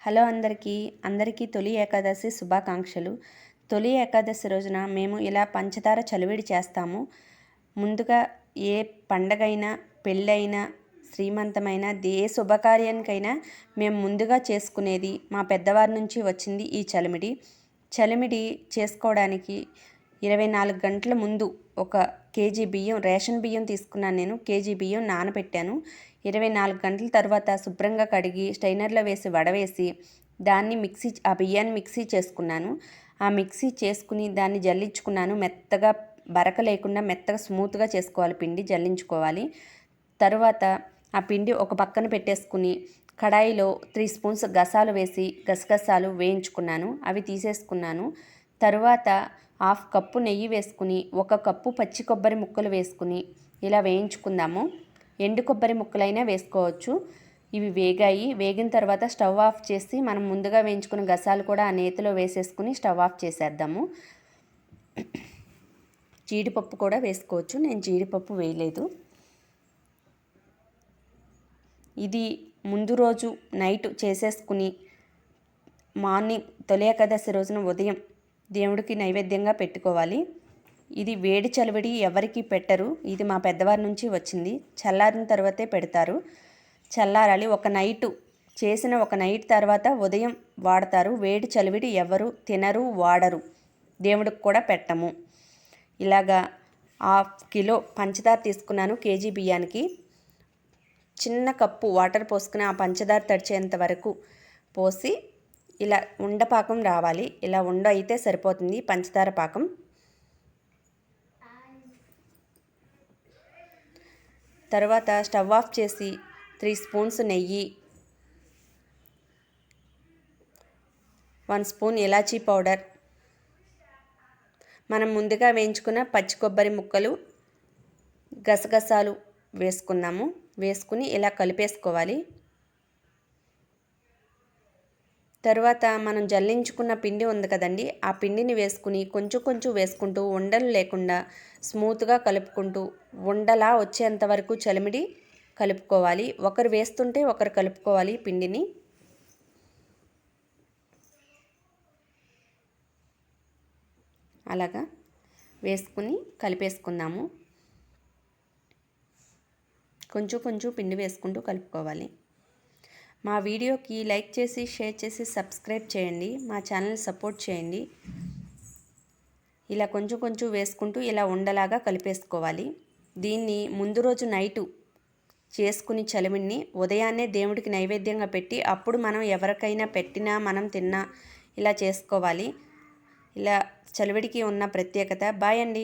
Hello అందరికీ తొలి ఏకాదశి శుభాకాంక్షలు. తొలి ఏకాదశి రోజున మేము ఇలా పంచదార చలివిడి చేస్తాము. ముందుగా ఏ పండగైనా, పెళ్ళైనా, శ్రీమంతమైన ఏ శుభకార్యానికైనా మేము ముందుగా చేసుకునేది మా పెద్దవారి నుంచి వచ్చింది ఈ చలిమిడి చేసుకోవడానికి 24 గంటల ముందు 1 కేజీ బియ్యం, రేషన్ బియ్యం తీసుకున్నాను. నేను కేజీ బియ్యం నానబెట్టాను. 24 గంటల తర్వాత శుభ్రంగా కడిగి స్టైనర్లో వేసి వడవేసి దాన్ని బియ్యాన్ని మిక్సీ చేసుకున్నాను. ఆ మిక్సీ చేసుకుని దాన్ని జల్లించుకున్నాను. మెత్తగా బరక లేకుండా మెత్తగా స్మూత్గా చేసుకోవాలి, పిండి జల్లించుకోవాలి. తర్వాత ఆ పిండి ఒక పక్కన పెట్టేసుకుని కడాయిలో 3 స్పూన్స్ గసాలు వేసి గసగసాలు వేయించుకున్నాను. అవి తీసేసుకున్నాను. తరువాత 1/2 కప్పు నెయ్యి వేసుకుని 1 కప్పు పచ్చి కొబ్బరి ముక్కలు వేసుకుని ఇలా వేయించుకుందాము. ఎండు కొబ్బరి ముక్కలైనా వేసుకోవచ్చు. ఇవి వేగిన తర్వాత స్టవ్ ఆఫ్ చేసి మనం ముందుగా వేయించుకున్న గసాలు కూడా ఆ నేతిలో వేసేసుకుని స్టవ్ ఆఫ్ చేసేద్దాము. జీడిపప్పు కూడా వేసుకోవచ్చు. నేను జీడిపప్పు వేయలేదు. ఇది ముందు రోజు నైట్ చేసేసుకుని మార్నింగ్ తొలి ఏకాదశి రోజున ఉదయం దేవుడికి నైవేద్యంగా పెట్టుకోవాలి. ఇది వేడి చలివిడి ఎవరికి పెట్టరు. ఇది మా పెద్దవారి నుంచి వచ్చింది. చల్లారిన తర్వాతే పెడతారు. చల్లారాలి. చేసిన ఒక నైట్ తర్వాత ఉదయం వాడతారు. వేడి చలివిడి ఎవరు తినరు, వాడరు. దేవుడికి కూడా పెట్టము. ఇలాగా 1/2 కిలో పంచదార తీసుకున్నాను కేజీ బియ్యానికి. చిన్న కప్పు వాటర్ పోసుకుని ఆ పంచదార తడిచేంత వరకు పోసి ఇలా ఉండపాకం రావాలి. ఇలా ఉండ అయితే సరిపోతుంది పంచదార పాకం. తర్వాత స్టవ్ ఆఫ్ చేసి 3 స్పూన్స్ నెయ్యి, 1 స్పూన్ ఇలాచీ పౌడర్, మనం ముందుగా వేయించుకున్న పచ్చి కొబ్బరి ముక్కలు, గసగసాలు వేసుకున్నాము. వేసుకుని ఇలా కలిపేసుకోవాలి. తర్వాత మనం జల్లించుకున్న పిండి ఉంది కదండి, ఆ పిండిని వేసుకుని కొంచెం వేసుకుంటూ ఉండలు లేకుండా స్మూత్గా కలుపుకుంటూ ఉండలా వచ్చేంత వరకు చలిమిడి కలుపుకోవాలి. ఒకరు వేస్తుంటే ఒకరు కలుపుకోవాలి పిండిని. అలాగా వేసుకుని కలిపేసుకుందాము. కొంచెం పిండి వేసుకుంటూ కలుపుకోవాలి. మా వీడియోకి లైక్ చేసి, షేర్ చేసి, సబ్స్క్రైబ్ చేయండి. మా ఛానల్ సపోర్ట్ చేయండి. ఇలా కొంచెం వేసుకుంటూ ఇలా ఉండలాగా కలిపేసుకోవాలి. దీన్ని ముందు రోజు నైటు చేసుకుని చలిమిడిని ఉదయాన్నే దేవుడికి నైవేద్యంగా పెట్టి అప్పుడు మనం ఎవరికైనా పెట్టినా మనం తిన్నా ఇలా చేసుకోవాలి. ఇలా చలివిడికి ఉన్న ప్రత్యేకత. బాయ్ అండి.